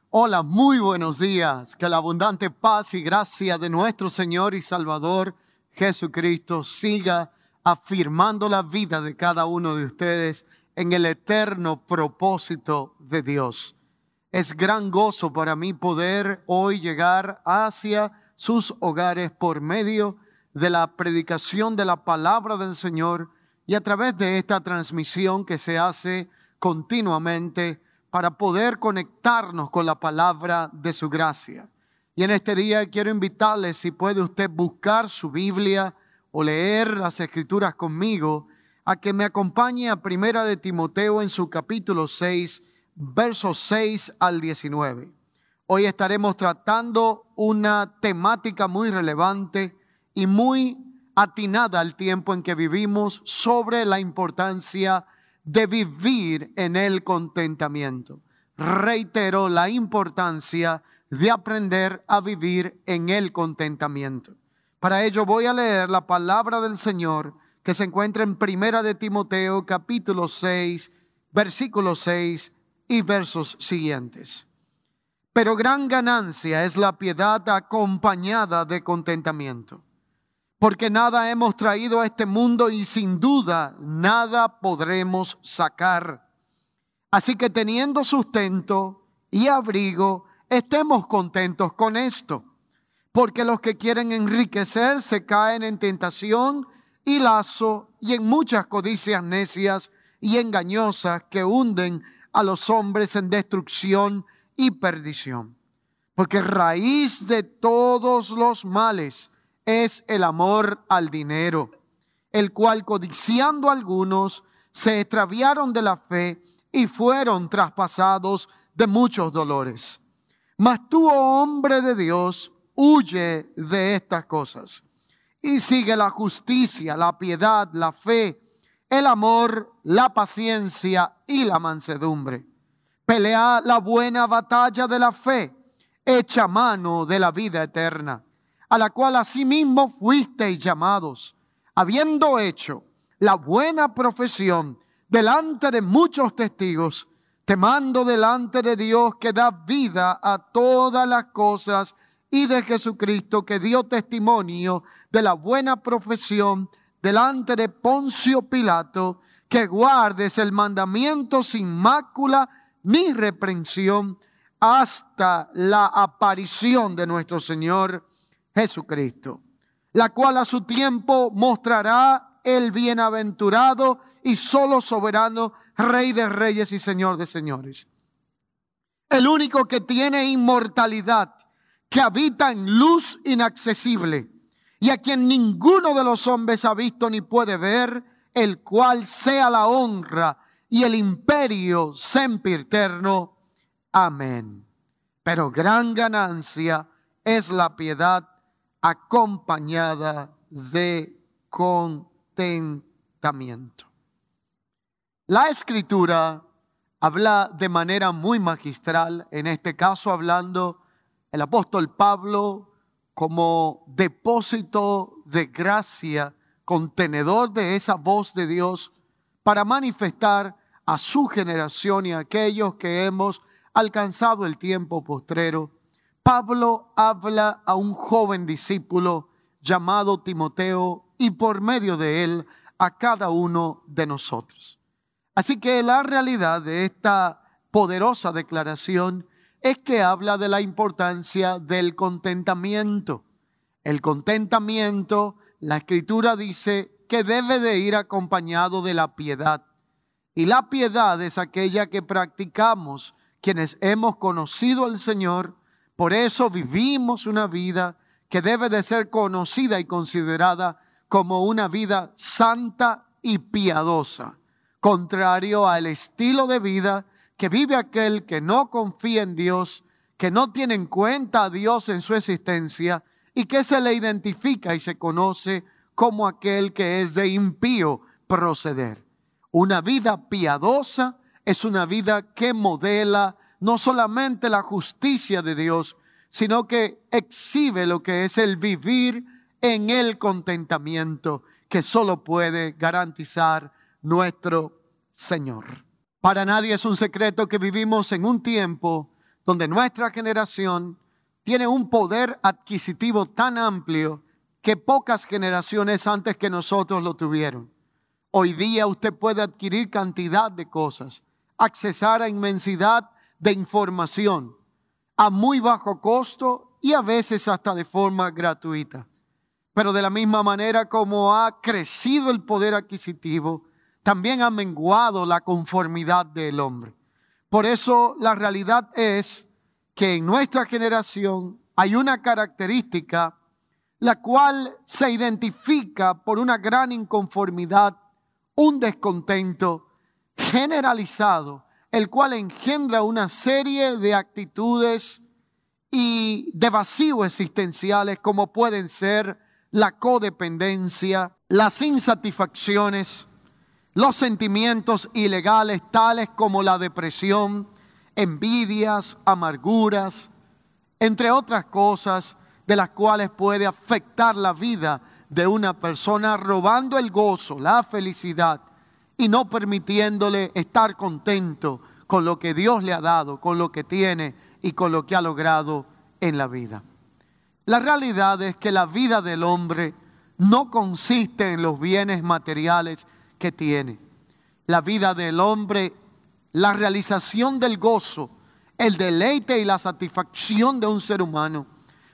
Hola, muy buenos días. Que la abundante paz y gracia de nuestro Señor y Salvador Jesucristo siga afirmando la vida de cada uno de ustedes en el eterno propósito de Dios. Es gran gozo para mí poder hoy llegar hacia sus hogares por medio de la predicación de la palabra del Señor y a través de esta transmisión que se hace continuamente para poder conectarnos con la palabra de su gracia. Y en este día quiero invitarle, si puede usted buscar su Biblia o leer las Escrituras conmigo, a que me acompañe a Primera de Timoteo en su capítulo 6, versos 6 al 19. Hoy estaremos tratando una temática muy relevante y muy atinada al tiempo en que vivimos sobre la importancia de vivir en el contentamiento. Reitero la importancia de aprender a vivir en el contentamiento. Para ello voy a leer la palabra del Señor que se encuentra en Primera de Timoteo capítulo 6, versículo 6 y versos siguientes. Pero gran ganancia es la piedad acompañada de contentamiento. Porque nada hemos traído a este mundo y sin duda nada podremos sacar. Así que teniendo sustento y abrigo, estemos contentos con esto. Porque los que quieren enriquecerse caen en tentación y lazo y en muchas codicias necias y engañosas que hunden a los hombres en destrucción y perdición. Porque raíz de todos los males es el amor al dinero, el cual codiciando algunos se extraviaron de la fe y fueron traspasados de muchos dolores. Mas tú, oh hombre de Dios, huye de estas cosas y sigue la justicia, la piedad, la fe, el amor, la paciencia y la mansedumbre. Pelea la buena batalla de la fe, echa mano de la vida eterna, a la cual asimismo fuisteis llamados, habiendo hecho la buena profesión delante de muchos testigos, temando delante de Dios que da vida a todas las cosas y de Jesucristo que dio testimonio de la buena profesión delante de Poncio Pilato, que guardes el mandamiento sin mácula ni reprensión hasta la aparición de nuestro Señor Jesucristo, la cual a su tiempo mostrará el bienaventurado y solo soberano Rey de reyes y Señor de señores. El único que tiene inmortalidad, que habita en luz inaccesible y a quien ninguno de los hombres ha visto ni puede ver, el cual sea la honra y el imperio sempiterno. Amén. Pero gran ganancia es la piedad acompañada de contentamiento. La Escritura habla de manera muy magistral, en este caso hablando el apóstol Pablo como depósito de gracia, contenedor de esa voz de Dios para manifestar a su generación y a aquellos que hemos alcanzado el tiempo postrero. Pablo habla a un joven discípulo llamado Timoteo y por medio de él a cada uno de nosotros. Así que la realidad de esta poderosa declaración es que habla de la importancia del contentamiento. El contentamiento, la Escritura dice que debe de ir acompañado de la piedad. Y la piedad es aquella que practicamos quienes hemos conocido al Señor. Por eso vivimos una vida que debe de ser conocida y considerada como una vida santa y piadosa, contrario al estilo de vida que vive aquel que no confía en Dios, que no tiene en cuenta a Dios en su existencia y que se le identifica y se conoce como aquel que es de impío proceder. Una vida piadosa es una vida que modela no solamente la justicia de Dios, sino que exhibe lo que es el vivir en el contentamiento que solo puede garantizar nuestro Señor. Para nadie es un secreto que vivimos en un tiempo donde nuestra generación tiene un poder adquisitivo tan amplio que pocas generaciones antes que nosotros lo tuvieron. Hoy día usted puede adquirir cantidad de cosas, accesar a inmensidad de información a muy bajo costo y a veces hasta de forma gratuita. Pero de la misma manera como ha crecido el poder adquisitivo, también ha menguado la conformidad del hombre. Por eso la realidad es que en nuestra generación hay una característica la cual se identifica por una gran inconformidad, un descontento generalizado, el cual engendra una serie de actitudes y de vacíos existenciales como pueden ser la codependencia, las insatisfacciones, los sentimientos ilegales tales como la depresión, envidias, amarguras, entre otras cosas de las cuales puede afectar la vida de una persona, robando el gozo, la felicidad y no permitiéndole estar contento con lo que Dios le ha dado, con lo que tiene y con lo que ha logrado en la vida. La realidad es que la vida del hombre no consiste en los bienes materiales que tiene. La vida del hombre, la realización del gozo, el deleite y la satisfacción de un ser humano,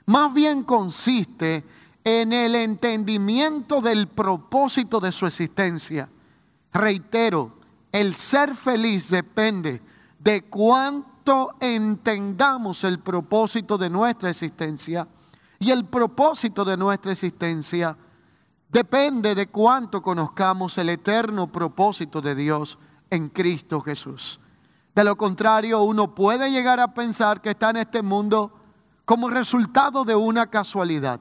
más bien consiste en el entendimiento del propósito de su existencia. Reitero, el ser feliz depende de cuánto entendamos el propósito de nuestra existencia. Y el propósito de nuestra existencia depende de cuánto conozcamos el eterno propósito de Dios en Cristo Jesús. De lo contrario, uno puede llegar a pensar que está en este mundo como resultado de una casualidad.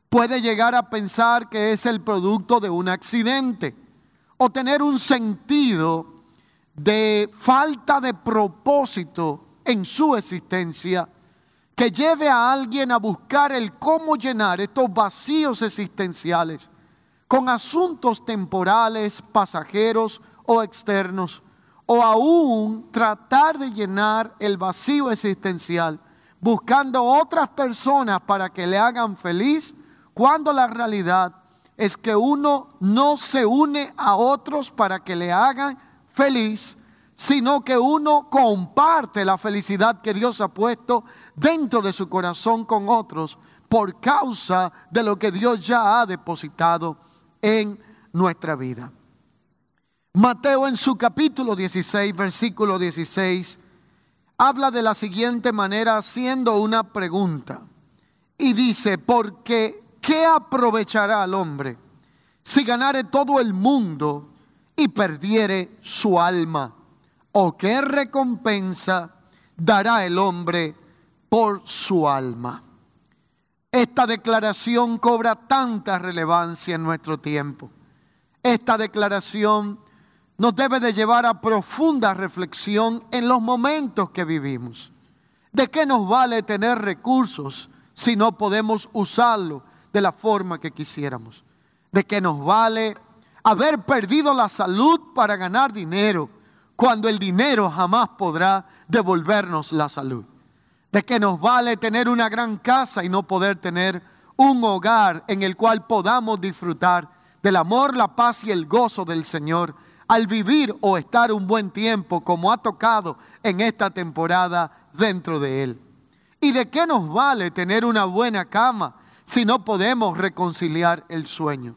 Puede llegar a pensar que es el producto de un accidente o tener un sentido de falta de propósito en su existencia que lleve a alguien a buscar el cómo llenar estos vacíos existenciales con asuntos temporales, pasajeros o externos, o aún tratar de llenar el vacío existencial buscando otras personas para que le hagan feliz, cuando la realidad es que uno no se une a otros para que le hagan feliz, sino que uno comparte la felicidad que Dios ha puesto dentro de su corazón con otros por causa de lo que Dios ya ha depositado en nuestra vida. Mateo en su capítulo 16, versículo 16, habla de la siguiente manera haciendo una pregunta y dice: porque ¿qué aprovechará al hombre si ganare todo el mundo y perdiere su alma? ¿O qué recompensa dará el hombre por su alma? Esta declaración cobra tanta relevancia en nuestro tiempo. Esta declaración nos debe de llevar a profunda reflexión en los momentos que vivimos. ¿De qué nos vale tener recursos si no podemos usarlos de la forma que quisiéramos? ¿De qué nos vale haber perdido la salud para ganar dinero cuando el dinero jamás podrá devolvernos la salud? ¿De qué nos vale tener una gran casa y no poder tener un hogar en el cual podamos disfrutar del amor, la paz y el gozo del Señor al vivir o estar un buen tiempo como ha tocado en esta temporada dentro de Él? ¿Y de qué nos vale tener una buena cama si no podemos reconciliar el sueño?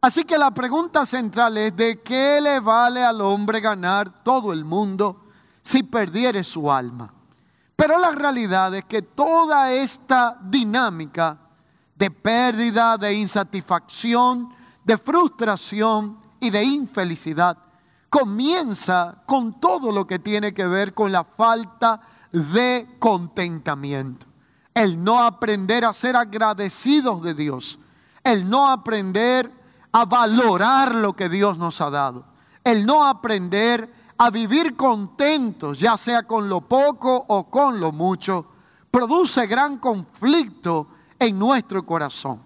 Así que la pregunta central es: ¿de qué le vale al hombre ganar todo el mundo si perdiere su alma? Pero la realidad es que toda esta dinámica de pérdida, de insatisfacción, de frustración y de infelicidad comienza con todo lo que tiene que ver con la falta de contentamiento. El no aprender a ser agradecidos de Dios, el no aprender a valorar lo que Dios nos ha dado, el no aprender a vivir contentos, ya sea con lo poco o con lo mucho, produce gran conflicto en nuestro corazón.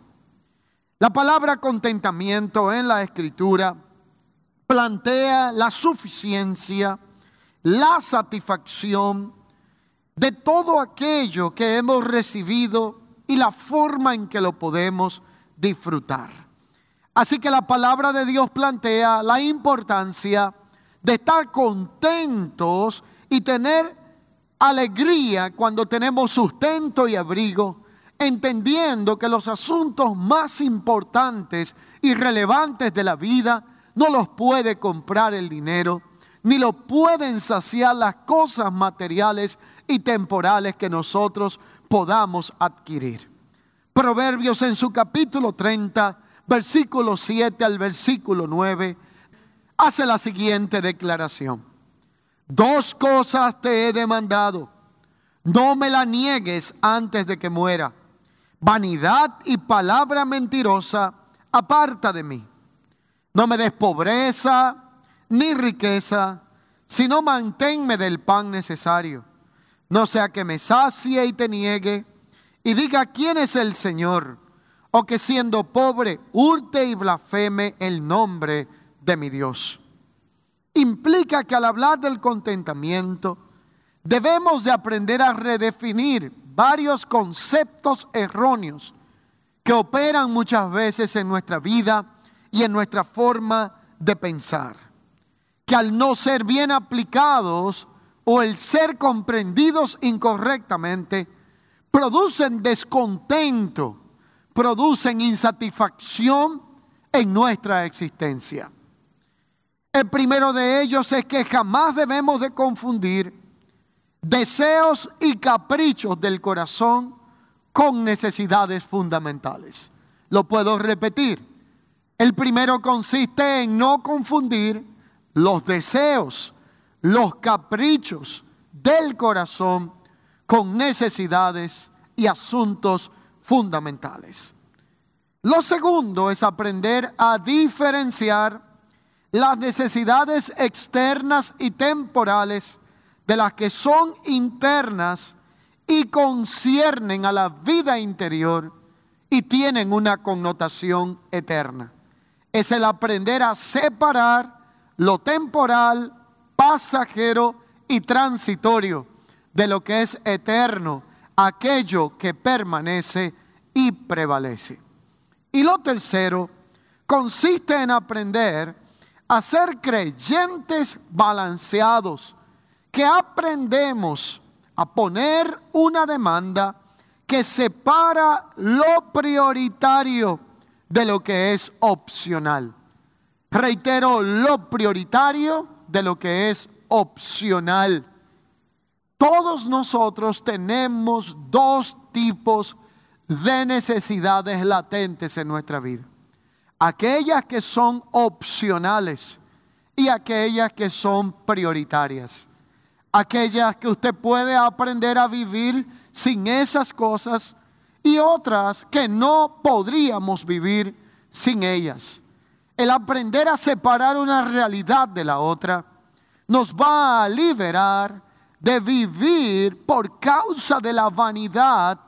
La palabra contentamiento en la Escritura plantea la suficiencia, la satisfacción de todo aquello que hemos recibido y la forma en que lo podemos disfrutar. Así que la palabra de Dios plantea la importancia de estar contentos y tener alegría cuando tenemos sustento y abrigo, entendiendo que los asuntos más importantes y relevantes de la vida no los puede comprar el dinero, ni lo pueden saciar las cosas materiales y temporales que nosotros podamos adquirir. Proverbios en su capítulo 30, versículo 7 al versículo 9, hace la siguiente declaración: 2 cosas te he demandado, no me las niegues antes de que muera. Vanidad y palabra mentirosa, aparta de mí. No me des pobreza ni riqueza, sino manténme del pan necesario. No sea que me sacie y te niegue y diga quién es el Señor, o que siendo pobre hurte y blasfeme el nombre de mi Dios. Implica que al hablar del contentamiento debemos de aprender a redefinir varios conceptos erróneos que operan muchas veces en nuestra vida y en nuestra forma de pensar, que al no ser bien aplicados o el ser comprendidos incorrectamente, producen descontento, producen insatisfacción en nuestra existencia. El primero de ellos es que jamás debemos de confundir deseos y caprichos del corazón con necesidades fundamentales. Lo puedo repetir. El primero consiste en no confundir los deseos, los caprichos del corazón con necesidades y asuntos fundamentales. Lo segundo es aprender a diferenciar las necesidades externas y temporales de las que son internas y conciernen a la vida interior y tienen una connotación eterna. Es el aprender a separar lo temporal, pasajero y transitorio de lo que es eterno, aquello que permanece y prevalece. Y lo tercero consiste en aprender a ser creyentes balanceados, que aprendemos a poner una demanda que separa lo prioritario de lo que es opcional. Reitero, lo prioritario de lo que es opcional. Todos nosotros tenemos 2 tipos de necesidades latentes en nuestra vida. Aquellas que son opcionales y aquellas que son prioritarias. Aquellas que usted puede aprender a vivir sin esas cosas y otras que no podríamos vivir sin ellas. El aprender a separar una realidad de la otra nos va a liberar de vivir por causa de la vanidad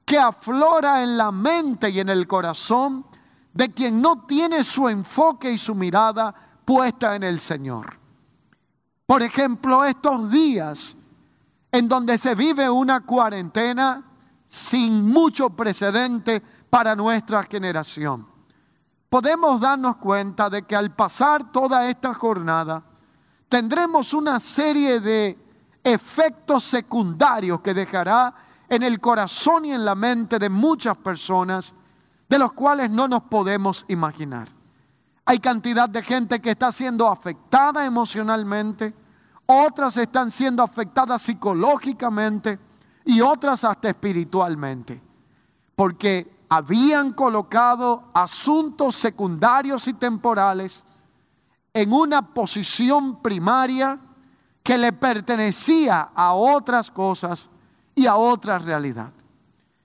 que aflora en la mente y en el corazón de quien no tiene su enfoque y su mirada puesta en el Señor. Por ejemplo, estos días en donde se vive una cuarentena sin mucho precedente para nuestra generación, podemos darnos cuenta de que al pasar toda esta jornada tendremos una serie de efectos secundarios que dejará en el corazón y en la mente de muchas personas, de los cuales no nos podemos imaginar. Hay cantidad de gente que está siendo afectada emocionalmente, otras están siendo afectadas psicológicamente y otras hasta espiritualmente, porque habían colocado asuntos secundarios y temporales en una posición primaria que le pertenecía a otras cosas y a otra realidad.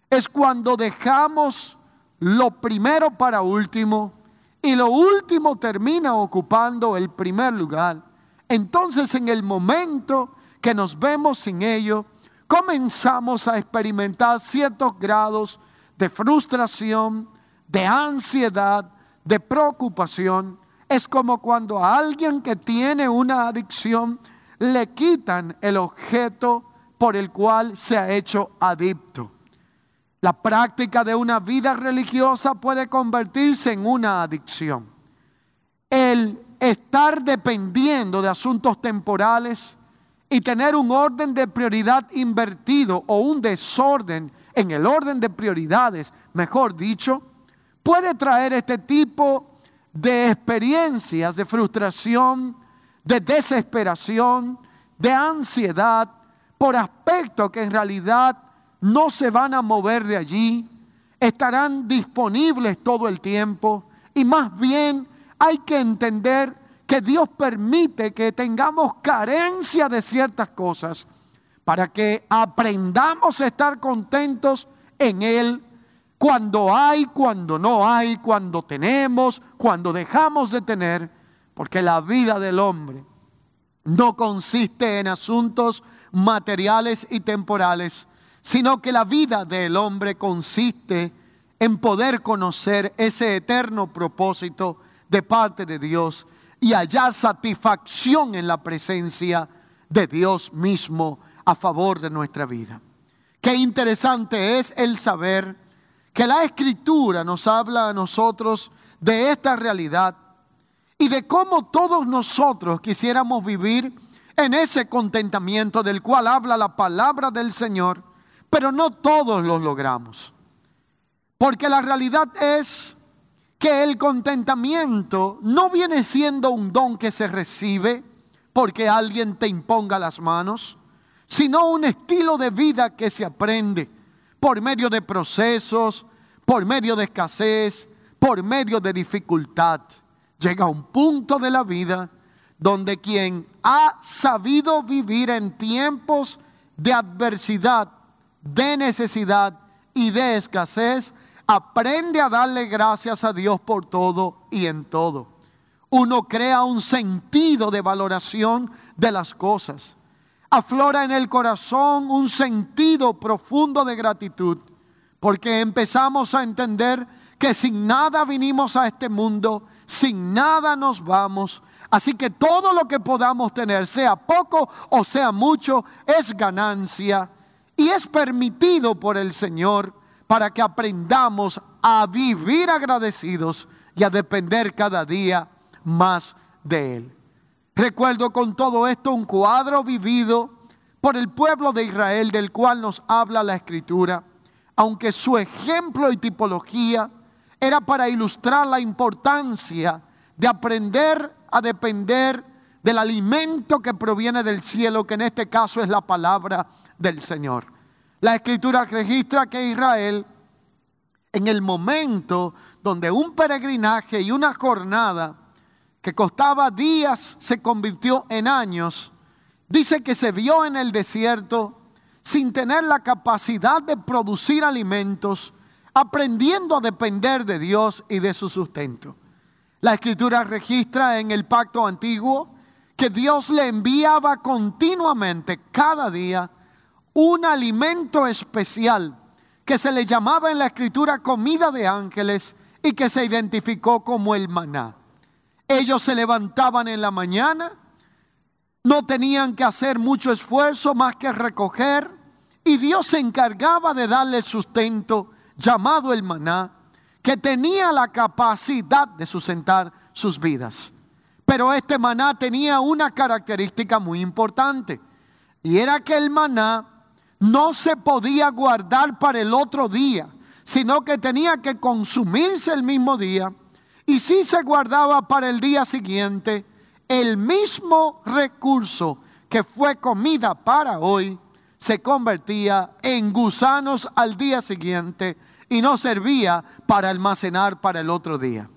Es cuando dejamos lo primero para último y lo último termina ocupando el primer lugar. Entonces, en el momento que nos vemos sin ello, comenzamos a experimentar ciertos grados de frustración, de ansiedad, de preocupación. Es como cuando a alguien que tiene una adicción le quitan el objeto por el cual se ha hecho adicto. La práctica de una vida religiosa puede convertirse en una adicción. El estar dependiendo de asuntos temporales y tener un orden de prioridad invertido o un desorden en el orden de prioridades, mejor dicho, puede traer este tipo de experiencias de frustración, de desesperación, de ansiedad por aspectos que en realidad no se van a mover de allí, estarán disponibles todo el tiempo y más bien hay que entender que Dios permite que tengamos carencia de ciertas cosas para que aprendamos a estar contentos en Él cuando hay, cuando no hay, cuando tenemos, cuando dejamos de tener, porque la vida del hombre no consiste en asuntos materiales y temporales, sino que la vida del hombre consiste en poder conocer ese eterno propósito de parte de Dios y hallar satisfacción en la presencia de Dios mismo a favor de nuestra vida. Qué interesante es el saber que la Escritura nos habla a nosotros de esta realidad y de cómo todos nosotros quisiéramos vivir en ese contentamiento del cual habla la palabra del Señor, pero no todos lo logramos. Porque la realidad es que el contentamiento no viene siendo un don que se recibe porque alguien te imponga las manos, sino un estilo de vida que se aprende por medio de procesos, por medio de escasez, por medio de dificultad. Llega un punto de la vida donde quien ha sabido vivir en tiempos de adversidad, de necesidad y de escasez, aprende a darle gracias a Dios por todo y en todo. Uno crea un sentido de valoración de las cosas. Aflora en el corazón un sentido profundo de gratitud, porque empezamos a entender que sin nada vinimos a este mundo, sin nada nos vamos. Así que todo lo que podamos tener, sea poco o sea mucho, es ganancia y es permitido por el Señor para que aprendamos a vivir agradecidos y a depender cada día más de Él. Recuerdo con todo esto un cuadro vivido por el pueblo de Israel del cual nos habla la Escritura, aunque su ejemplo y tipología era para ilustrar la importancia de aprender a depender del alimento que proviene del cielo, que en este caso es la palabra del Señor. La Escritura registra que Israel, en el momento donde un peregrinaje y una jornada que costaba días se convirtió en años, dice que se vio en el desierto sin tener la capacidad de producir alimentos, aprendiendo a depender de Dios y de su sustento. La Escritura registra en el pacto antiguo que Dios le enviaba continuamente, cada día, un alimento especial que se le llamaba en la Escritura comida de ángeles y que se identificó como el maná. Ellos se levantaban en la mañana, no tenían que hacer mucho esfuerzo más que recoger, y Dios se encargaba de darle el sustento llamado el maná, que tenía la capacidad de sustentar sus vidas. Pero este maná tenía una característica muy importante, y era que el maná no se podía guardar para el otro día, sino que tenía que consumirse el mismo día. Y si se guardaba para el día siguiente, el mismo recurso que fue comida para hoy se convertía en gusanos al día siguiente y no servía para almacenar para el otro día.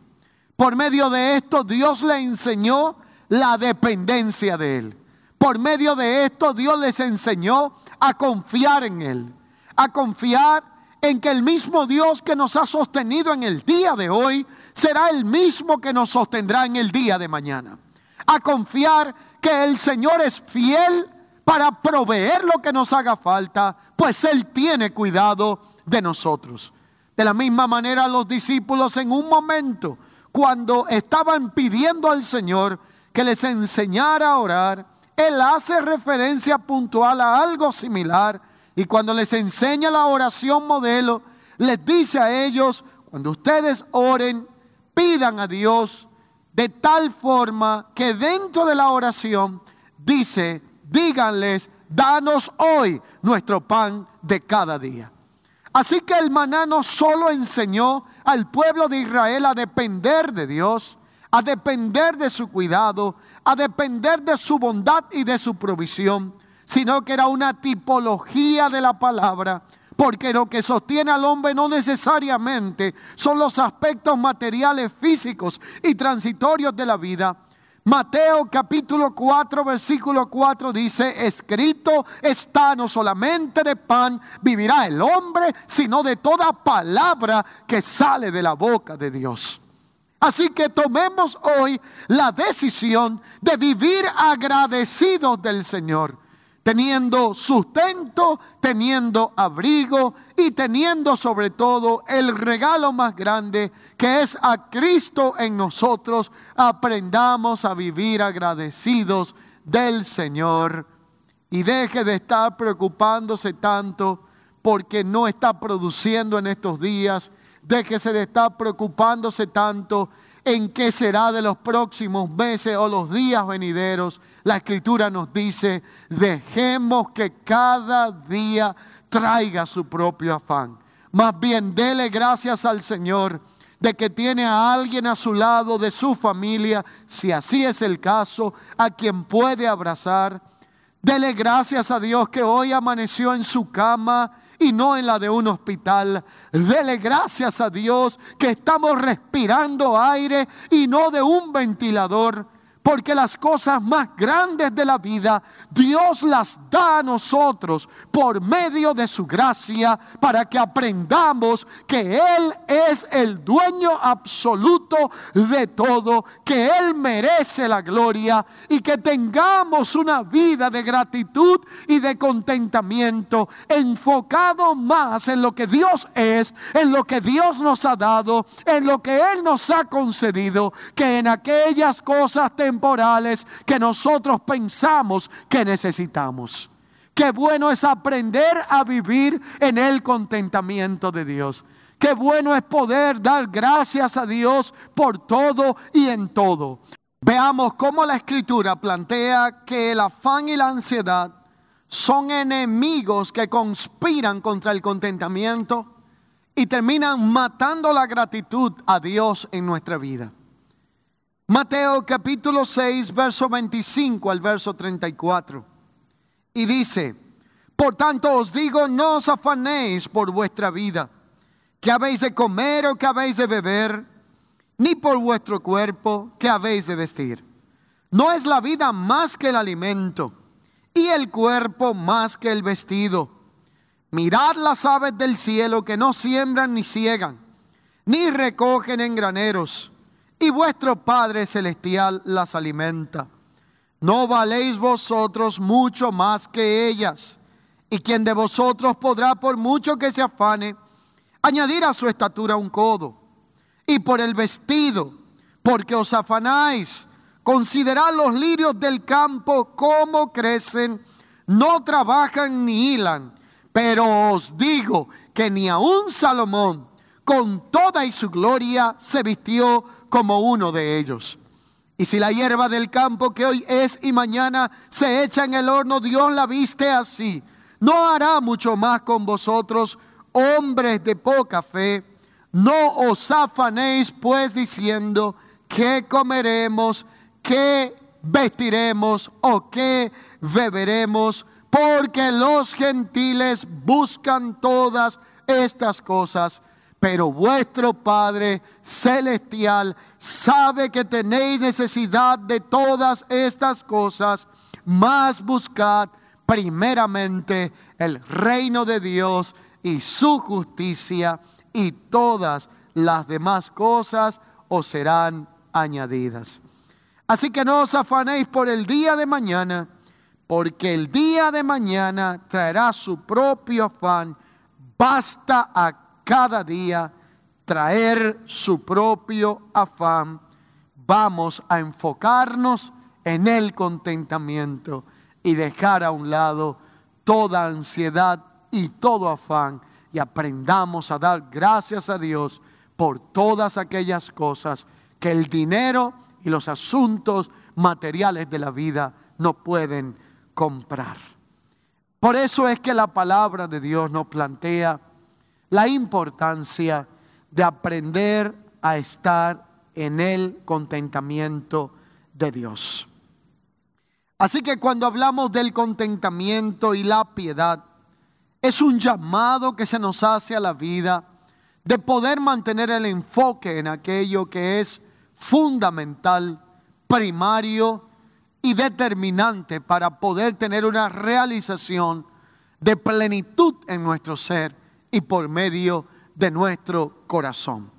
Por medio de esto Dios le enseñó la dependencia de Él. Por medio de esto Dios les enseñó a confiar en Él, a confiar en que el mismo Dios que nos ha sostenido en el día de hoy será el mismo que nos sostendrá en el día de mañana. A confiar que el Señor es fiel para proveer lo que nos haga falta, pues Él tiene cuidado de nosotros. De la misma manera los discípulos en un momento, cuando estaban pidiendo al Señor que les enseñara a orar, Él hace referencia puntual a algo similar. Y cuando les enseña la oración modelo, les dice a ellos: cuando ustedes oren, pidan a Dios de tal forma que dentro de la oración dice: díganles, danos hoy nuestro pan de cada día. Así que el maná no solo enseñó al pueblo de Israel a depender de Dios, a depender de su cuidado, a depender de su bondad y de su provisión, sino que era una tipología de la palabra, porque lo que sostiene al hombre no necesariamente son los aspectos materiales, físicos y transitorios de la vida. Mateo capítulo 4 versículo 4 dice: escrito está, no solamente de pan vivirá el hombre, sino de toda palabra que sale de la boca de Dios. Así que tomemos hoy la decisión de vivir agradecidos del Señor, teniendo sustento, teniendo abrigo y teniendo sobre todo el regalo más grande, que es a Cristo en nosotros. Aprendamos a vivir agradecidos del Señor y deje de estar preocupándose tanto porque no está produciendo en estos días. Déjese de estar preocupándose tanto en qué será de los próximos meses o los días venideros. La Escritura nos dice: dejemos que cada día traiga su propio afán. Más bien, dele gracias al Señor de que tiene a alguien a su lado de su familia, si así es el caso, a quien puede abrazar. Dele gracias a Dios que hoy amaneció en su cama y no en la de un hospital. Dele gracias a Dios que estamos respirando aire y no de un ventilador, porque las cosas más grandes de la vida Dios las da a nosotros por medio de su gracia, para que aprendamos que Él es el dueño absoluto de todo, que Él merece la gloria y que tengamos una vida de gratitud y de contentamiento, enfocado más en lo que Dios es, en lo que Dios nos ha dado, en lo que Él nos ha concedido, que en aquellas cosas temporales que nosotros pensamos que necesitamos. Qué bueno es aprender a vivir en el contentamiento de Dios. Qué bueno es poder dar gracias a Dios por todo y en todo. Veamos cómo la Escritura plantea que el afán y la ansiedad son enemigos que conspiran contra el contentamiento y terminan matando la gratitud a Dios en nuestra vida. Mateo capítulo 6, verso 25 al verso 34. Y dice: por tanto os digo, no os afanéis por vuestra vida, que habéis de comer o que habéis de beber, ni por vuestro cuerpo, que habéis de vestir. ¿No es la vida más que el alimento, y el cuerpo más que el vestido? Mirad las aves del cielo, que no siembran ni siegan, ni recogen en graneros, y vuestro Padre Celestial las alimenta. ¿No valéis vosotros mucho más que ellas? ¿Y quién de vosotros podrá, por mucho que se afane, añadir a su estatura un codo? Y por el vestido, porque os afanáis, considerad los lirios del campo, cómo crecen, no trabajan ni hilan. Pero os digo que ni aun Salomón, con toda y su gloria, se vistió como uno de ellos. Y si la hierba del campo, que hoy es y mañana se echa en el horno, Dios la viste así, ¿no hará mucho más con vosotros, hombres de poca fe? No os afanéis pues diciendo: ¿qué comeremos, qué vestiremos o qué beberemos? Porque los gentiles buscan todas estas cosas, pero vuestro Padre Celestial sabe que tenéis necesidad de todas estas cosas. Mas buscad primeramente el reino de Dios y su justicia, y todas las demás cosas os serán añadidas. Así que no os afanéis por el día de mañana, porque el día de mañana traerá su propio afán. Basta a cada día traer su propio afán. Vamos a enfocarnos en el contentamiento y dejar a un lado toda ansiedad y todo afán, y aprendamos a dar gracias a Dios por todas aquellas cosas que el dinero y los asuntos materiales de la vida no pueden comprar. Por eso es que la palabra de Dios nos plantea la importancia de aprender a estar en el contentamiento de Dios. Así que cuando hablamos del contentamiento y la piedad, es un llamado que se nos hace a la vida de poder mantener el enfoque en aquello que es fundamental, primario y determinante para poder tener una realización de plenitud en nuestro ser y por medio de nuestro corazón.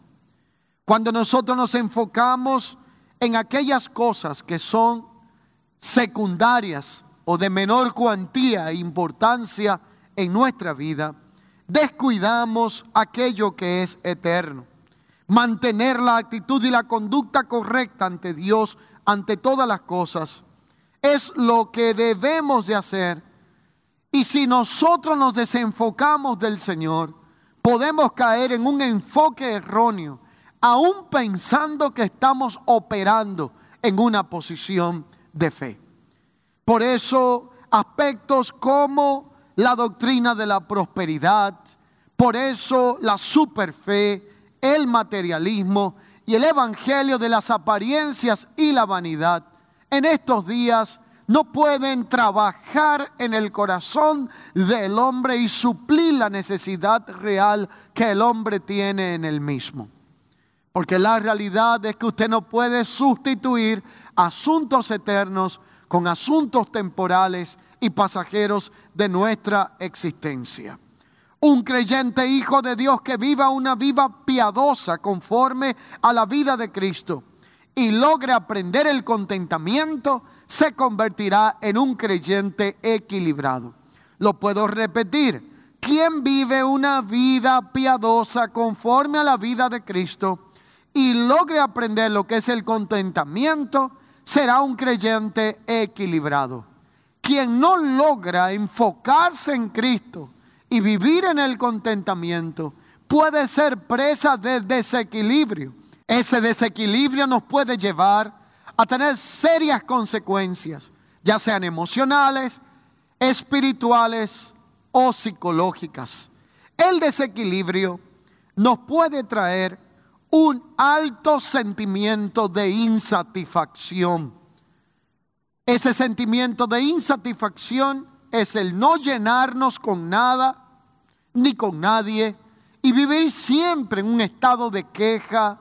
Cuando nosotros nos enfocamos en aquellas cosas que son secundarias o de menor cuantía e importancia en nuestra vida, descuidamos aquello que es eterno. Mantener la actitud y la conducta correcta ante Dios, ante todas las cosas, es lo que debemos de hacer. Y si nosotros nos desenfocamos del Señor, podemos caer en un enfoque erróneo, aún pensando que estamos operando en una posición de fe. Por eso, aspectos como la doctrina de la prosperidad, por eso la superfe, el materialismo y el evangelio de las apariencias y la vanidad, en estos días no pueden trabajar en el corazón del hombre y suplir la necesidad real que el hombre tiene en él mismo. Porque la realidad es que usted no puede sustituir asuntos eternos con asuntos temporales y pasajeros de nuestra existencia. Un creyente hijo de Dios que viva una vida piadosa conforme a la vida de Cristo y logre aprender el contentamiento, se convertirá en un creyente equilibrado. Lo puedo repetir: quien vive una vida piadosa conforme a la vida de Cristo y logre aprender lo que es el contentamiento, será un creyente equilibrado. Quien no logra enfocarse en Cristo y vivir en el contentamiento puede ser presa de desequilibrio. Ese desequilibrio nos puede llevar a tener serias consecuencias, ya sean emocionales, espirituales o psicológicas. El desequilibrio nos puede traer un alto sentimiento de insatisfacción. Ese sentimiento de insatisfacción es el no llenarnos con nada ni con nadie y vivir siempre en un estado de queja,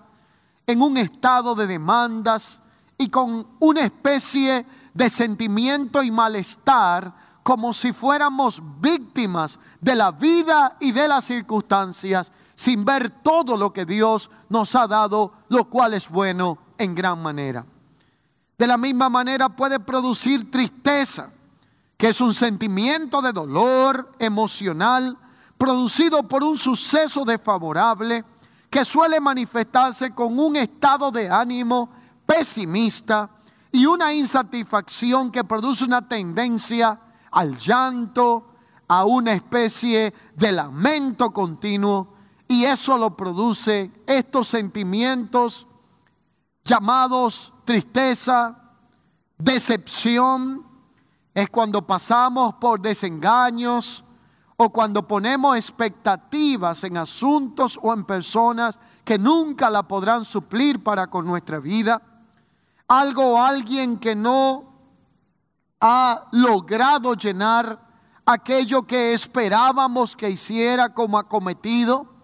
en un estado de demandas y con una especie de sentimiento y malestar, como si fuéramos víctimas de la vida y de las circunstancias, sin ver todo lo que Dios nos ha dado, lo cual es bueno en gran manera. De la misma manera puede producir tristeza, que es un sentimiento de dolor emocional producido por un suceso desfavorable que suele manifestarse con un estado de ánimo pesimista y una insatisfacción que produce una tendencia al llanto, a una especie de lamento continuo, y eso lo produce estos sentimientos llamados tristeza, decepción. Es cuando pasamos por desengaños o cuando ponemos expectativas en asuntos o en personas que nunca la podrán suplir para con nuestra vida. Algo o alguien que no ha logrado llenar aquello que esperábamos que hiciera como acometido,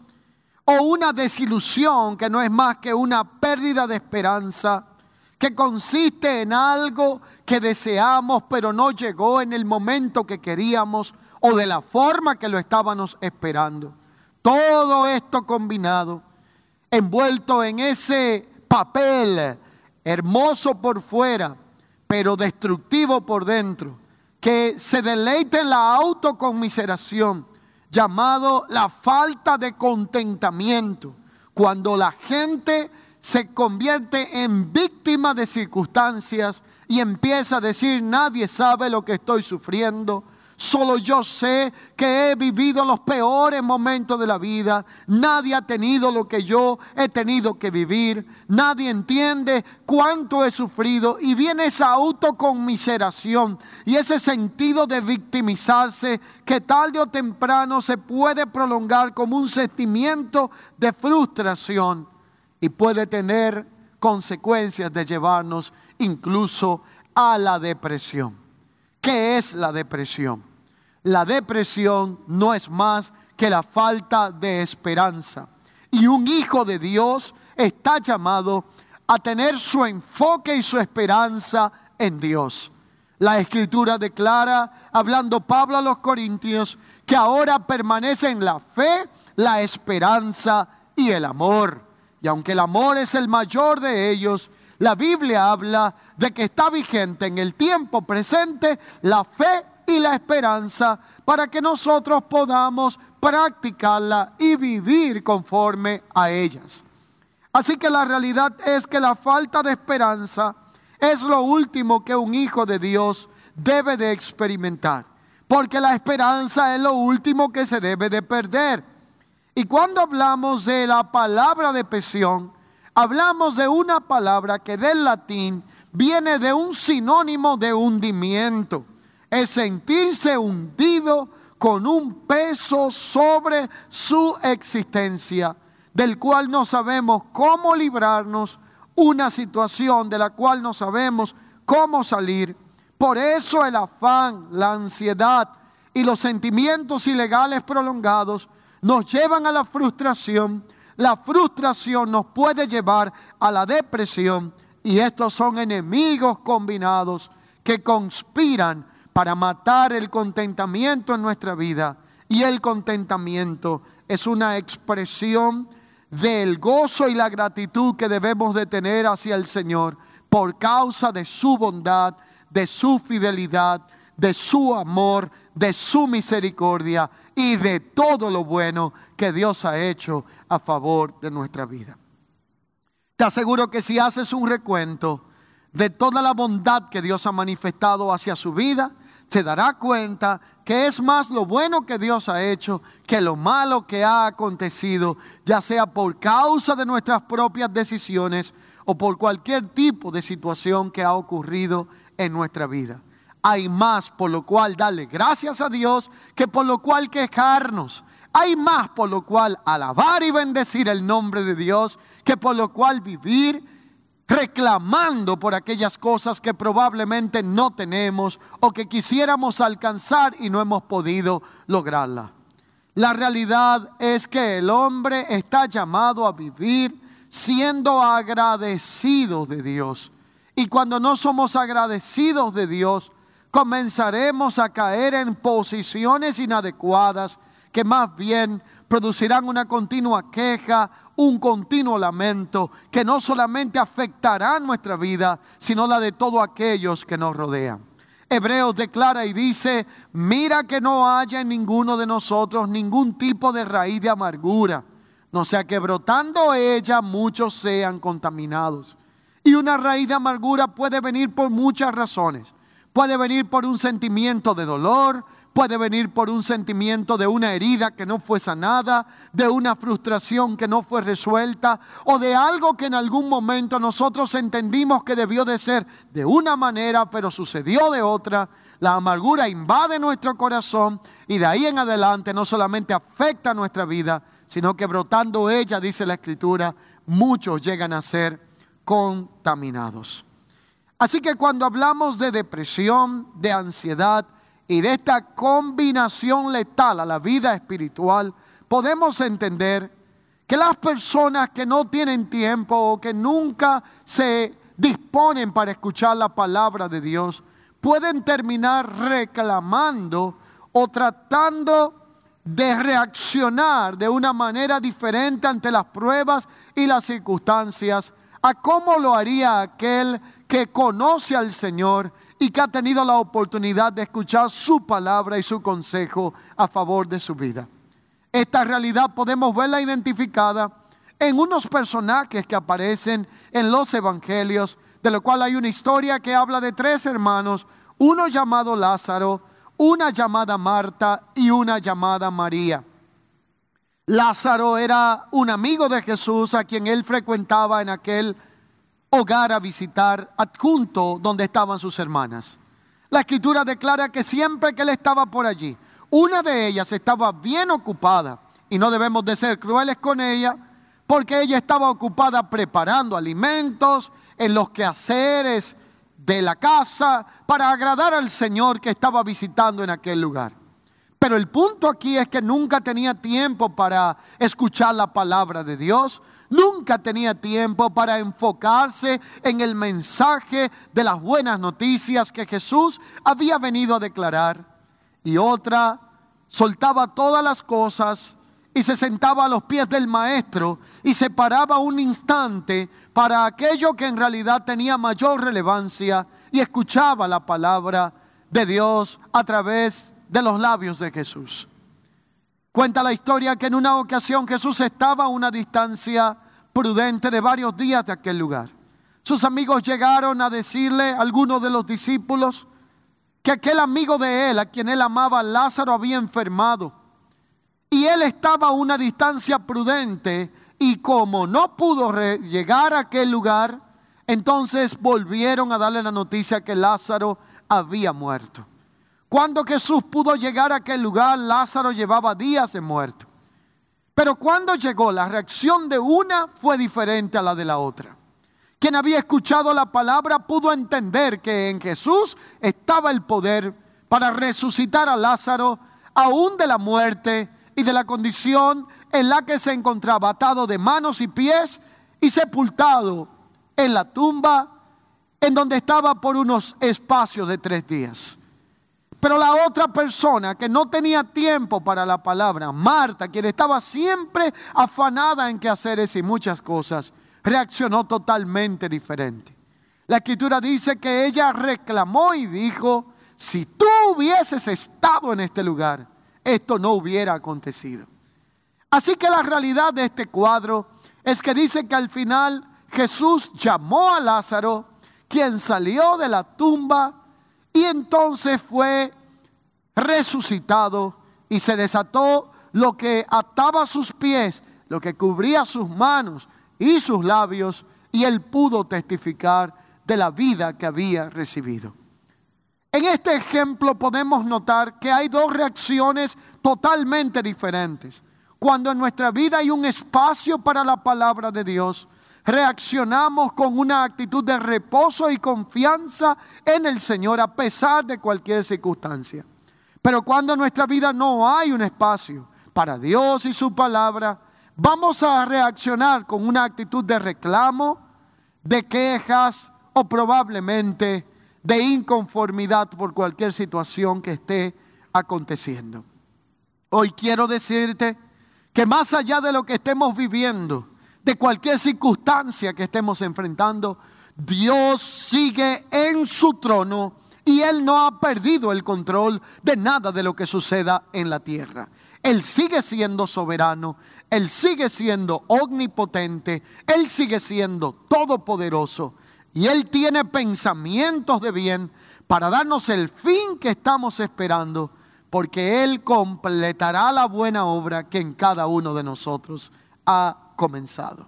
o una desilusión que no es más que una pérdida de esperanza, que consiste en algo que deseamos pero no llegó en el momento que queríamos o de la forma que lo estábamos esperando. Todo esto combinado, envuelto en ese papel hermoso por fuera, pero destructivo por dentro, que se deleita en la autoconmiseración, llamado la falta de contentamiento, cuando la gente se convierte en víctima de circunstancias y empieza a decir: nadie sabe lo que estoy sufriendo. Solo yo sé que he vivido los peores momentos de la vida. Nadie ha tenido lo que yo he tenido que vivir. Nadie entiende cuánto he sufrido. Y viene esa autoconmiseración y ese sentido de victimizarse que tarde o temprano se puede prolongar como un sentimiento de frustración y puede tener consecuencias de llevarnos incluso a la depresión. ¿Qué es la depresión? La depresión no es más que la falta de esperanza. Y un hijo de Dios está llamado a tener su enfoque y su esperanza en Dios. La Escritura declara, hablando Pablo a los Corintios, que ahora permanecen la fe, la esperanza y el amor. Y aunque el amor es el mayor de ellos, la Biblia habla de que está vigente en el tiempo presente la fe y la esperanza para que nosotros podamos practicarla y vivir conforme a ellas. Así que la realidad es que la falta de esperanza es lo último que un hijo de Dios debe de experimentar, porque la esperanza es lo último que se debe de perder. Y cuando hablamos de la palabra depresión, hablamos de una palabra que del latín viene de un sinónimo de hundimiento. Es sentirse hundido con un peso sobre su existencia, del cual no sabemos cómo librarnos, una situación de la cual no sabemos cómo salir. Por eso el afán, la ansiedad y los sentimientos ilegales prolongados nos llevan a la frustración. La frustración nos puede llevar a la depresión, y estos son enemigos combinados que conspiran para matar el contentamiento en nuestra vida. Y el contentamiento es una expresión del gozo y la gratitud que debemos de tener hacia el Señor por causa de su bondad, de su fidelidad, de su amor, de su misericordia y de todo lo bueno que Dios ha hecho a favor de nuestra vida. Te aseguro que si haces un recuento de toda la bondad que Dios ha manifestado hacia su vida, se dará cuenta que es más lo bueno que Dios ha hecho que lo malo que ha acontecido, ya sea por causa de nuestras propias decisiones o por cualquier tipo de situación que ha ocurrido en nuestra vida. Hay más por lo cual darle gracias a Dios que por lo cual quejarnos. Hay más por lo cual alabar y bendecir el nombre de Dios que por lo cual vivir reclamando por aquellas cosas que probablemente no tenemos o que quisiéramos alcanzar y no hemos podido lograrla. La realidad es que el hombre está llamado a vivir siendo agradecido de Dios. Y cuando no somos agradecidos de Dios, comenzaremos a caer en posiciones inadecuadas que más bien producirán una continua queja, un continuo lamento que no solamente afectará nuestra vida, sino la de todos aquellos que nos rodean. Hebreos declara y dice: mira que no haya en ninguno de nosotros ningún tipo de raíz de amargura, no sea que brotando ella muchos sean contaminados. Y una raíz de amargura puede venir por muchas razones. Puede venir por un sentimiento de dolor, puede venir por un sentimiento de una herida que no fue sanada, de una frustración que no fue resuelta, o de algo que en algún momento nosotros entendimos que debió de ser de una manera, pero sucedió de otra. La amargura invade nuestro corazón y de ahí en adelante no solamente afecta nuestra vida, sino que brotando ella, dice la Escritura, muchos llegan a ser contaminados. Así que cuando hablamos de depresión, de ansiedad y de esta combinación letal a la vida espiritual, podemos entender que las personas que no tienen tiempo o que nunca se disponen para escuchar la palabra de Dios, pueden terminar reclamando o tratando de reaccionar de una manera diferente ante las pruebas y las circunstancias a cómo lo haría aquel que conoce al Señor y que ha tenido la oportunidad de escuchar su palabra y su consejo a favor de su vida. Esta realidad podemos verla identificada en unos personajes que aparecen en los evangelios, de lo cual hay una historia que habla de 3 hermanos, uno llamado Lázaro, una llamada Marta y una llamada María. Lázaro era un amigo de Jesús a quien él frecuentaba en aquel hogar a visitar, adjunto donde estaban sus hermanas. La escritura declara que siempre que él estaba por allí, una de ellas estaba bien ocupada, y no debemos de ser crueles con ella, porque ella estaba ocupada preparando alimentos en los quehaceres de la casa para agradar al Señor que estaba visitando en aquel lugar. Pero el punto aquí es que nunca tenía tiempo para escuchar la palabra de Dios, nunca tenía tiempo para enfocarse en el mensaje de las buenas noticias que Jesús había venido a declarar. Y otra soltaba todas las cosas y se sentaba a los pies del maestro y se paraba un instante para aquello que en realidad tenía mayor relevancia y escuchaba la palabra de Dios a través de los labios de Jesús. Cuenta la historia que en una ocasión Jesús estaba a una distancia prudente de varios días de aquel lugar. Sus amigos llegaron a decirle, algunos de los discípulos, que aquel amigo de él, a quien él amaba, Lázaro, había enfermado. Y él estaba a una distancia prudente y como no pudo llegar a aquel lugar, entonces volvieron a darle la noticia que Lázaro había muerto. Cuando Jesús pudo llegar a aquel lugar, Lázaro llevaba días de muerto. Pero cuando llegó, la reacción de una fue diferente a la de la otra. Quien había escuchado la palabra pudo entender que en Jesús estaba el poder para resucitar a Lázaro aún de la muerte y de la condición en la que se encontraba, atado de manos y pies y sepultado en la tumba en donde estaba por unos espacios de 3 días. Pero la otra persona que no tenía tiempo para la palabra, Marta, quien estaba siempre afanada en quehaceres y muchas cosas, reaccionó totalmente diferente. La escritura dice que ella reclamó y dijo, si tú hubieses estado en este lugar, esto no hubiera acontecido. Así que la realidad de este cuadro es que dice que al final Jesús llamó a Lázaro, quien salió de la tumba y entonces fue resucitado y se desató lo que ataba sus pies, lo que cubría sus manos y sus labios, y él pudo testificar de la vida que había recibido. En este ejemplo podemos notar que hay 2 reacciones totalmente diferentes. Cuando en nuestra vida hay un espacio para la palabra de Dios, reaccionamos con una actitud de reposo y confianza en el Señor a pesar de cualquier circunstancia. Pero cuando en nuestra vida no hay un espacio para Dios y su palabra, vamos a reaccionar con una actitud de reclamo, de quejas o probablemente de inconformidad por cualquier situación que esté aconteciendo. Hoy quiero decirte que más allá de lo que estemos viviendo, de cualquier circunstancia que estemos enfrentando, Dios sigue en su trono y Él no ha perdido el control de nada de lo que suceda en la tierra. Él sigue siendo soberano, Él sigue siendo omnipotente, Él sigue siendo todopoderoso y Él tiene pensamientos de bien para darnos el fin que estamos esperando, porque Él completará la buena obra que en cada uno de nosotros ha comenzado.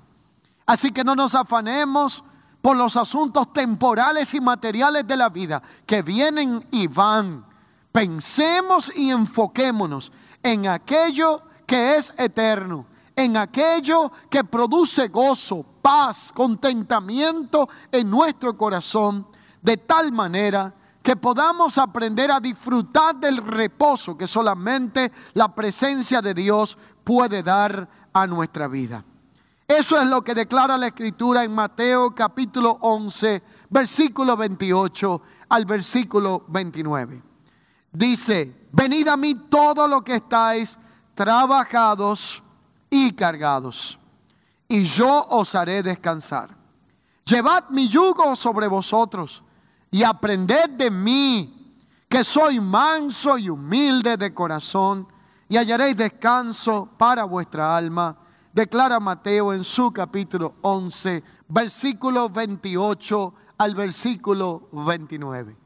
Así que no nos afanemos por los asuntos temporales y materiales de la vida que vienen y van. Pensemos y enfoquémonos en aquello que es eterno, en aquello que produce gozo, paz, contentamiento en nuestro corazón, de tal manera que podamos aprender a disfrutar del reposo que solamente la presencia de Dios puede dar a nuestra vida. Eso es lo que declara la Escritura en Mateo capítulo 11, versículo 28 al versículo 29. Dice, venid a mí todos los que estáis trabajados y cargados, y yo os haré descansar. Llevad mi yugo sobre vosotros y aprended de mí, que soy manso y humilde de corazón, y hallaréis descanso para vuestra alma. Declara Mateo en su capítulo 11, versículo 28 al versículo 29.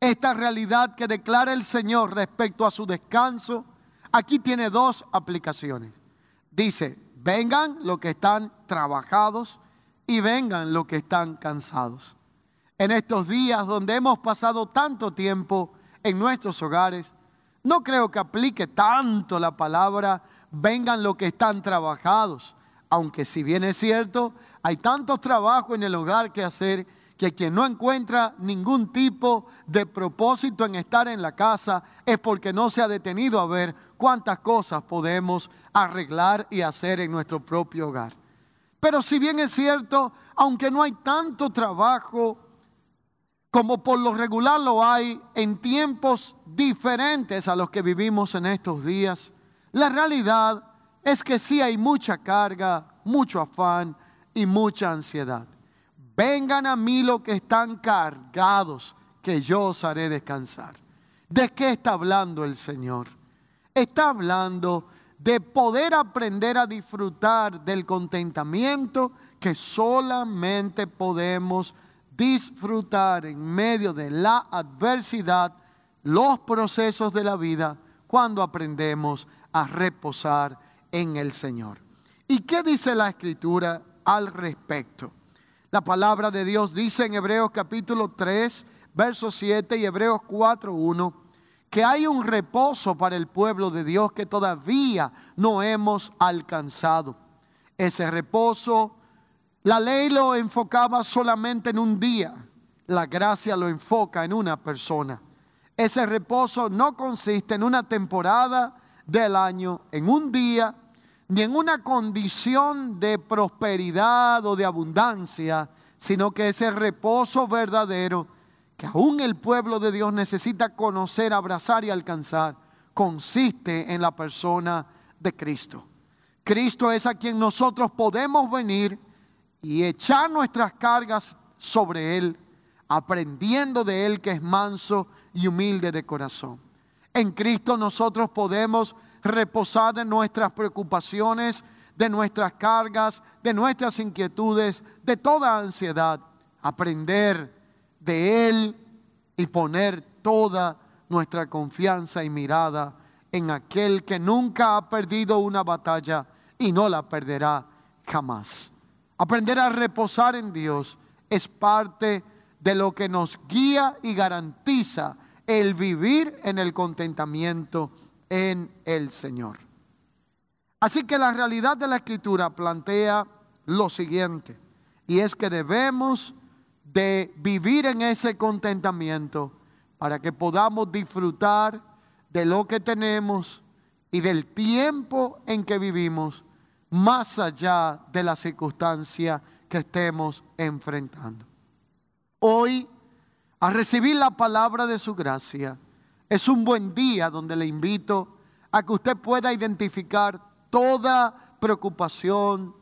Esta realidad que declara el Señor respecto a su descanso, aquí tiene dos aplicaciones. Dice, vengan los que están trabajados y vengan los que están cansados. En estos días donde hemos pasado tanto tiempo en nuestros hogares, no creo que aplique tanto la palabra vengan los que están trabajados, aunque si bien es cierto, hay tantos trabajos en el hogar que hacer que quien no encuentra ningún tipo de propósito en estar en la casa es porque no se ha detenido a ver cuántas cosas podemos arreglar y hacer en nuestro propio hogar. Pero si bien es cierto, aunque no hay tanto trabajo como por lo regular lo hay en tiempos diferentes a los que vivimos en estos días, la realidad es que sí hay mucha carga, mucho afán y mucha ansiedad. Vengan a mí los que están cargados, que yo os haré descansar. ¿De qué está hablando el Señor? Está hablando de poder aprender a disfrutar del contentamiento que solamente podemos disfrutar en medio de la adversidad, los procesos de la vida, cuando aprendemos a reposar en el Señor. ¿Y qué dice la Escritura al respecto? La palabra de Dios dice en Hebreos capítulo 3, verso 7 y Hebreos 4, 1, que hay un reposo para el pueblo de Dios que todavía no hemos alcanzado. Ese reposo, la ley lo enfocaba solamente en un día, la gracia lo enfoca en una persona. Ese reposo no consiste en una temporada del año, en un día, ni en una condición de prosperidad o de abundancia, sino que ese reposo verdadero que aún el pueblo de Dios necesita conocer, abrazar y alcanzar, consiste en la persona de Cristo. Cristo es a quien nosotros podemos venir y echar nuestras cargas sobre Él, aprendiendo de Él que es manso y humilde de corazón. En Cristo nosotros podemos reposar de nuestras preocupaciones, de nuestras cargas, de nuestras inquietudes, de toda ansiedad, aprender de Él y poner toda nuestra confianza y mirada en aquel que nunca ha perdido una batalla y no la perderá jamás. Aprender a reposar en Dios es parte de lo que nos guía y garantiza el vivir en el contentamiento en el Señor. Así que la realidad de la Escritura plantea lo siguiente, y es que debemos de vivir en ese contentamiento para que podamos disfrutar de lo que tenemos y del tiempo en que vivimos, más allá de la circunstancia que estemos enfrentando. Hoy, a recibir la palabra de su gracia, es un buen día donde le invito a que usted pueda identificar toda preocupación,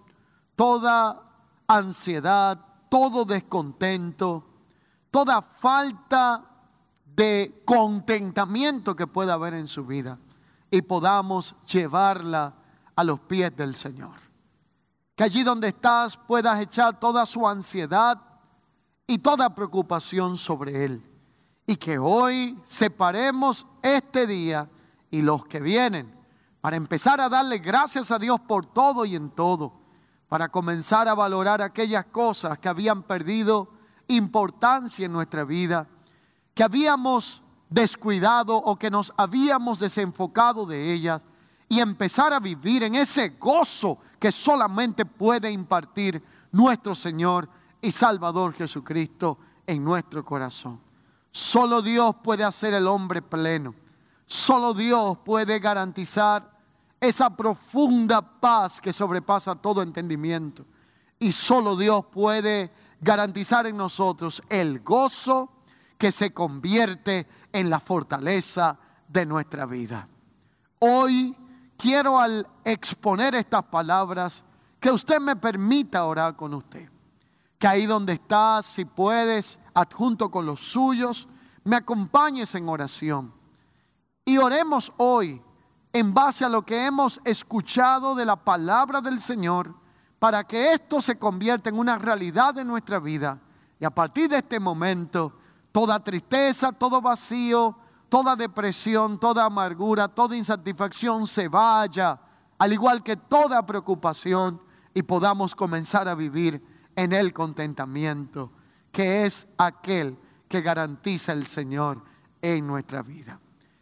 toda ansiedad, todo descontento, toda falta de contentamiento que pueda haber en su vida y podamos llevarla a los pies del Señor. Que allí donde estás puedas echar toda su ansiedad y toda preocupación sobre Él. Y que hoy separemos este día y los que vienen para empezar a darle gracias a Dios por todo y en todo. Para comenzar a valorar aquellas cosas que habían perdido importancia en nuestra vida, que habíamos descuidado o que nos habíamos desenfocado de ellas, y empezar a vivir en ese gozo que solamente puede impartir nuestro Señor y Salvador Jesucristo en nuestro corazón. Solo Dios puede hacer el hombre pleno. Solo Dios puede garantizar esa profunda paz que sobrepasa todo entendimiento. Y solo Dios puede garantizar en nosotros el gozo que se convierte en la fortaleza de nuestra vida. Hoy quiero, al exponer estas palabras, que usted me permita orar con usted. Que ahí donde estás, si puedes, adjunto con los suyos, me acompañes en oración. Y oremos hoy en base a lo que hemos escuchado de la palabra del Señor, para que esto se convierta en una realidad de nuestra vida Y a partir de este momento, toda tristeza, todo vacío, toda depresión, toda amargura, toda insatisfacción se vaya, al igual que toda preocupación, y podamos comenzar a vivir en el contentamiento, que es aquel que garantiza el Señor en nuestra vida.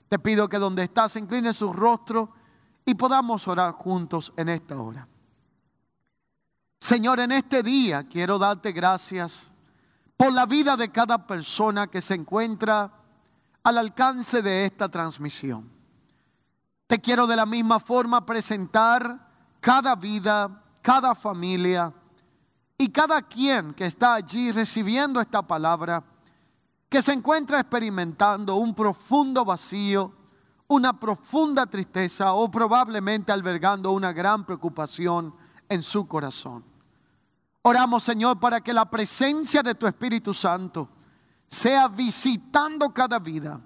Te pido que donde estás incline su rostro y podamos orar juntos en esta hora. Señor, en este día quiero darte gracias por la vida de cada persona que se encuentra al alcance de esta transmisión. Te quiero de la misma forma presentar cada vida, cada familia y cada quien que está allí recibiendo esta palabra, que se encuentra experimentando un profundo vacío, una profunda tristeza o probablemente albergando una gran preocupación en su corazón. Oramos, Señor, para que la presencia de tu Espíritu Santo sea visitando cada vida,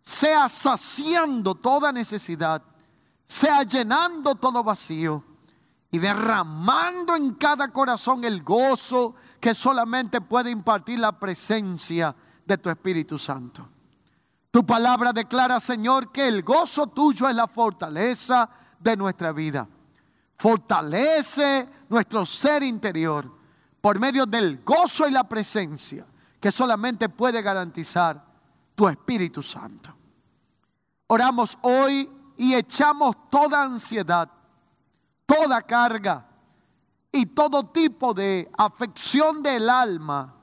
sea saciando toda necesidad, sea llenando todo vacío y derramando en cada corazón el gozo que solamente puede impartir la presencia de tu Espíritu Santo. Tu palabra declara, Señor, que el gozo tuyo es la fortaleza de nuestra vida. Fortalece nuestro ser interior por medio del gozo y la presencia que solamente puede garantizar tu Espíritu Santo. Oramos hoy y echamos toda ansiedad, toda carga y todo tipo de afección del alma,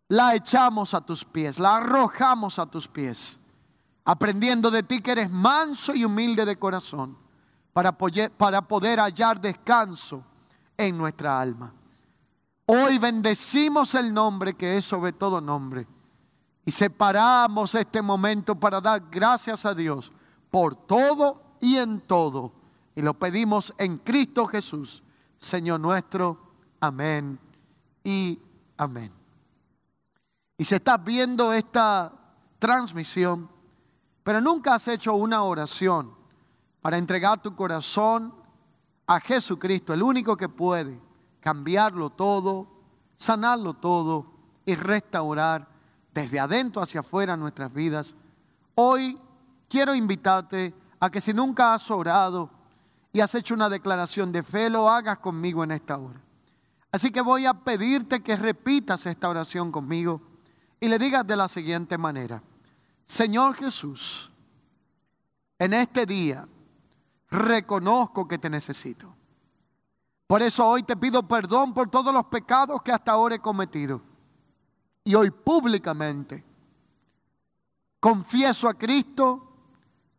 la echamos a tus pies, la arrojamos a tus pies, aprendiendo de ti que eres manso y humilde de corazón, para poder hallar descanso en nuestra alma. Hoy bendecimos el nombre que es sobre todo nombre y separamos este momento para dar gracias a Dios por todo y en todo. Y lo pedimos en Cristo Jesús, Señor nuestro. Amén y amén. Y si estás viendo esta transmisión, pero nunca has hecho una oración para entregar tu corazón a Jesucristo, el único que puede cambiarlo todo, sanarlo todo y restaurar desde adentro hacia afuera nuestras vidas, hoy quiero invitarte a que si nunca has orado y has hecho una declaración de fe, lo hagas conmigo en esta hora. Así que voy a pedirte que repitas esta oración conmigo y le digas de la siguiente manera: Señor Jesús, en este día reconozco que te necesito. Por eso hoy te pido perdón por todos los pecados que hasta ahora he cometido. Y hoy públicamente confieso a Cristo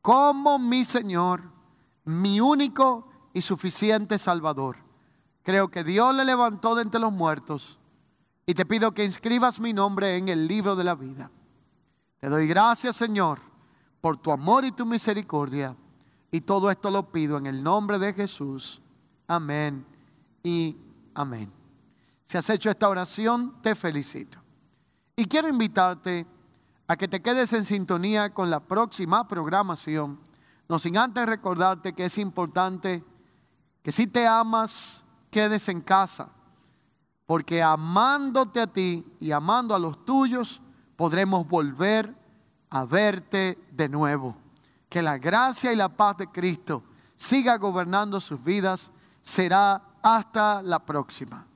como mi Señor, mi único y suficiente Salvador. Creo que Dios le levantó de entre los muertos y te pido que inscribas mi nombre en el libro de la vida. Te doy gracias, Señor, por tu amor y tu misericordia. Y todo esto lo pido en el nombre de Jesús. Amén y amén. Si has hecho esta oración, te felicito. Y quiero invitarte a que te quedes en sintonía con la próxima programación. No sin antes recordarte que es importante que si te amas, quedes en casa. Porque amándote a ti y amando a los tuyos, podremos volver a verte de nuevo. Que la gracia y la paz de Cristo siga gobernando sus vidas. Será hasta la próxima.